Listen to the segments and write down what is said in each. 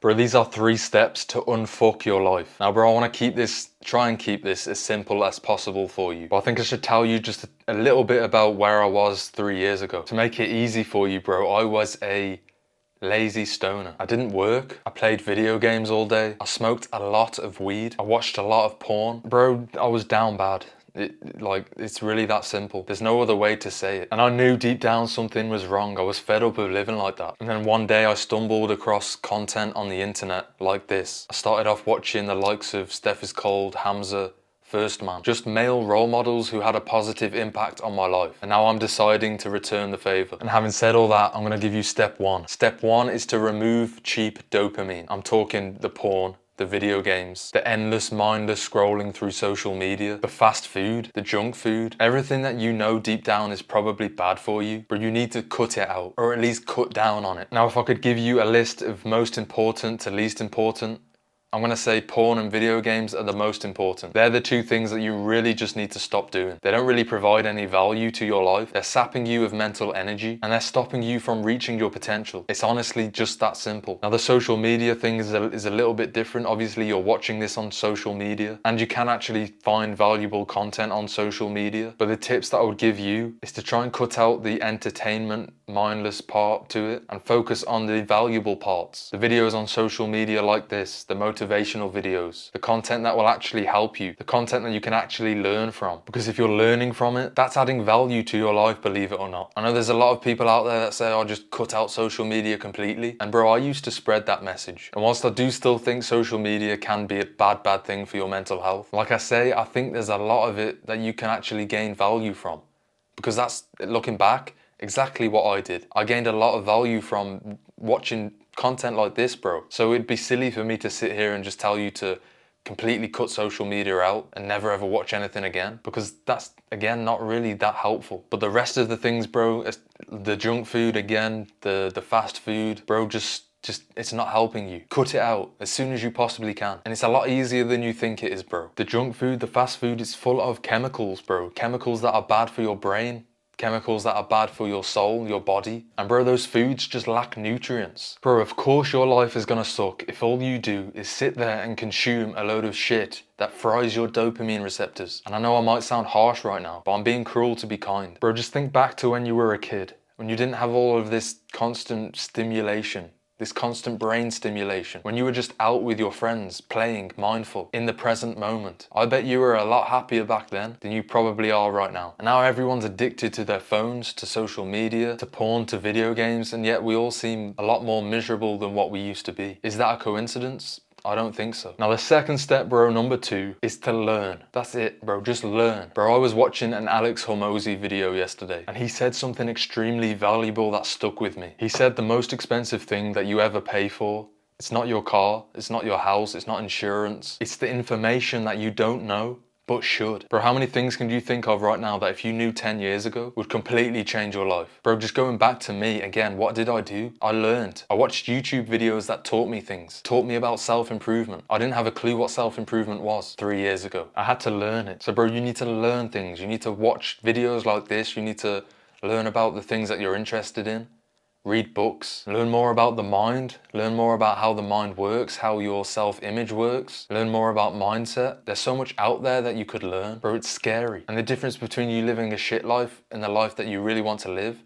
Bro, these are 3 steps to unfuck your life. Now, bro, I want to try and keep this as simple as possible for you. But I think I should tell you just a little bit about where I was 3 years ago. To make it easy for you, bro, I was a lazy stoner. I didn't work. I played video games all day. I smoked a lot of weed. I watched a lot of porn. Bro, I was down bad. It's really that simple. There's no other way to say it. And I knew deep down something was wrong. I was fed up of living like that. And then one day I stumbled across content on the internet like this. I started off watching the likes of Steph is Cold, Hamza, First Man. Just male role models who had a positive impact on my life. And now I'm deciding to return the favor. And having said all that, I'm gonna give you step 1. Step 1 is to remove cheap dopamine. I'm talking the porn, the video games, the endless mindless scrolling through social media, the fast food, the junk food, everything that you know deep down is probably bad for you, but you need to cut it out, or at least cut down on it. Now, if I could give you a list of most important to least important, I'm gonna say porn and video games are the most important. They're the 2 things that you really just need to stop doing. They don't really provide any value to your life. They're sapping you of mental energy and they're stopping you from reaching your potential. It's honestly just that simple. Now, the social media thing is a little bit different. Obviously, you're watching this on social media and you can actually find valuable content on social media. But the tips that I would give you is to try and cut out the entertainment, mindless part to it and focus on the valuable parts. The videos on social media like this, the motivational videos, the content that will actually help you, the content that you can actually learn from. Because if you're learning from it, that's adding value to your life, believe it or not. I know there's a lot of people out there that say, "I'll just cut out social media completely." And bro, I used to spread that message. And whilst I do still think social media can be a bad thing for your mental health, like I say, I think there's a lot of it that you can actually gain value from. Because that's, looking back, exactly what I did. I gained a lot of value from watching content like this, bro. So it'd be silly for me to sit here and just tell you to completely cut social media out and never ever watch anything again, because that's, again, not really that helpful. But the rest of the things, bro, the junk food, again, the fast food, bro, just it's not helping you. Cut it out as soon as you possibly can. And it's a lot easier than you think it is, bro. The junk food, the fast food, is full of chemicals, bro. Chemicals that are bad for your brain, chemicals that are bad for your soul, your body. And bro, those foods just lack nutrients. Bro, of course your life is gonna suck if all you do is sit there and consume a load of shit that fries your dopamine receptors. And I know I might sound harsh right now, but I'm being cruel to be kind. Bro, just think back to when you were a kid, when you didn't have all of this constant stimulation, this constant brain stimulation, when you were just out with your friends, playing, mindful, in the present moment. I bet you were a lot happier back then than you probably are right now. And now everyone's addicted to their phones, to social media, to porn, to video games, and yet we all seem a lot more miserable than what we used to be. Is that a coincidence? I don't think so. Now, the second step, bro, number 2, is to learn. That's it, bro, just learn. Bro, I was watching an Alex Hormozy video yesterday, and he said something extremely valuable that stuck with me. He said the most expensive thing that you ever pay for, it's not your car, it's not your house, it's not insurance, it's the information that you don't know, but should. Bro, how many things can you think of right now that if you knew 10 years ago would completely change your life? Bro, just going back to me, again, what did I do? I learned. I watched YouTube videos that taught me things, taught me about self-improvement. I didn't have a clue what self-improvement was 3 years ago. I had to learn it. So bro, you need to learn things. You need to watch videos like this. You need to learn about the things that you're interested in. Read books, learn more about the mind, learn more about how the mind works, how your self-image works, learn more about mindset. There's so much out there that you could learn, bro, it's scary. And the difference between you living a shit life and the life that you really want to live,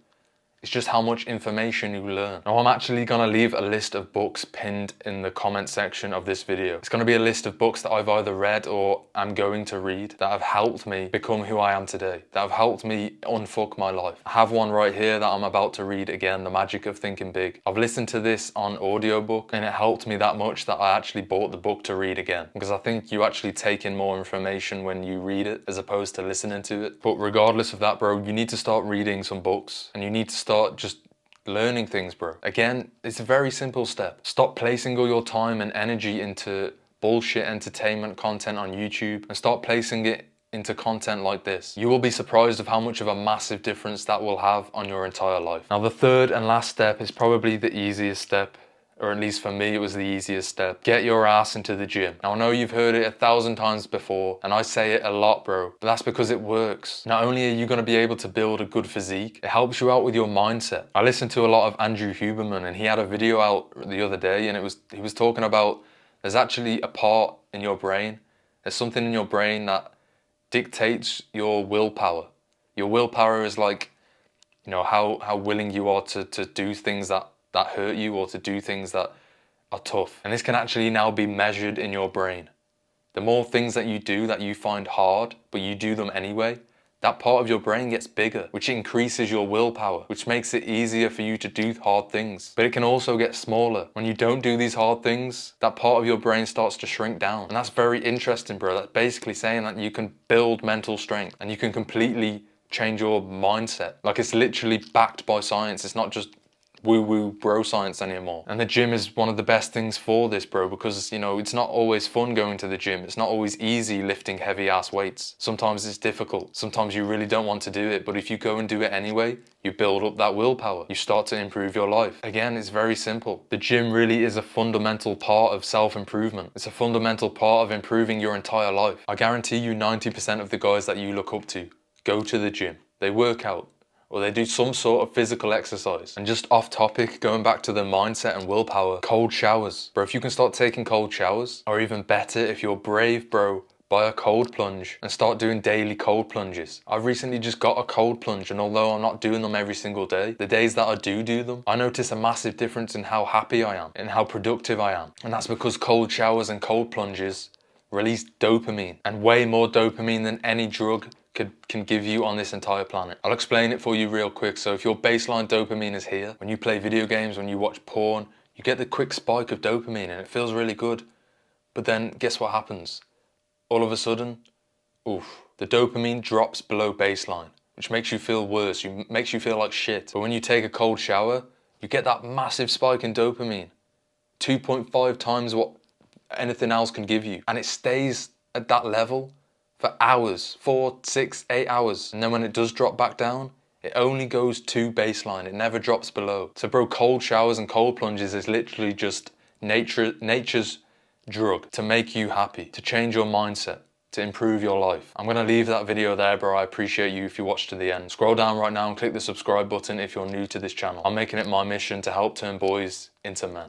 it's just how much information you learn. Now, I'm actually gonna leave a list of books pinned in the comment section of this video. It's gonna be a list of books that I've either read or I'm going to read that have helped me become who I am today, that have helped me unfuck my life. I have one right here that I'm about to read again, The Magic of Thinking Big. I've listened to this on audiobook and it helped me that much that I actually bought the book to read again, because I think you actually take in more information when you read it as opposed to listening to it. But regardless of that, bro, you need to start reading some books and you need to start just learning things, bro. Again, it's a very simple step. Stop placing all your time and energy into bullshit entertainment content on YouTube and start placing it into content like this. You will be surprised of how much of a massive difference that will have on your entire life. Now, the third and last step is probably the easiest step, or at least for me, it was the easiest step. Get your ass into the gym. Now, I know you've heard it 1,000 times before, and I say it a lot, bro, but that's because it works. Not only are you gonna be able to build a good physique, it helps you out with your mindset. I listened to a lot of Andrew Huberman, and he had a video out the other day, and he was talking about there's actually a part in your brain, there's something in your brain that dictates your willpower. Your willpower is like, you know, how willing you are to do things that hurt you, or to do things that are tough. And this can actually now be measured in your brain. The more things that you find hard, but you do them anyway, that part of your brain gets bigger, which increases your willpower, which makes it easier for you to do hard things. But it can also get smaller. When you don't do these hard things, that part of your brain starts to shrink down. And that's very interesting, bro. That's basically saying that you can build mental strength and you can completely change your mindset. Like, it's literally backed by science. It's not just woo-woo bro science anymore. And the gym is one of the best things for this, bro, because, you know, it's not always fun going to the gym. It's not always easy lifting heavy ass weights. Sometimes it's difficult. Sometimes you really don't want to do it, but if you go and do it anyway, you build up that willpower. You start to improve your life. Again, it's very simple. The gym really is a fundamental part of self-improvement. It's a fundamental part of improving your entire life. I guarantee you 90% of the guys that you look up to go to the gym. They work out, or they do some sort of physical exercise. And just off topic, going back to the mindset and willpower, cold showers. Bro, if you can start taking cold showers, or even better, if you're brave, bro, buy a cold plunge and start doing daily cold plunges. I've recently just got a cold plunge, and although I'm not doing them every single day, the days that I do them, I notice a massive difference in how happy I am and how productive I am. And that's because cold showers and cold plunges release dopamine, and way more dopamine than any drug can give you on this entire planet. I'll explain it for you real quick. So if your baseline dopamine is here, when you play video games, when you watch porn, you get the quick spike of dopamine and it feels really good. But then guess what happens? All of a sudden, the dopamine drops below baseline, which makes you feel worse, makes you feel like shit. But when you take a cold shower, you get that massive spike in dopamine, 2.5 times what anything else can give you. And it stays at that level for hours, 4, 6, 8 hours. And then when it does drop back down, it only goes to baseline. It never drops below. So bro, cold showers and cold plunges is literally just nature's drug to make you happy, to change your mindset, to improve your life. I'm gonna leave that video there, bro. I appreciate you if you watched to the end. Scroll down right now and click the subscribe button if you're new to this channel. I'm making it my mission to help turn boys into men.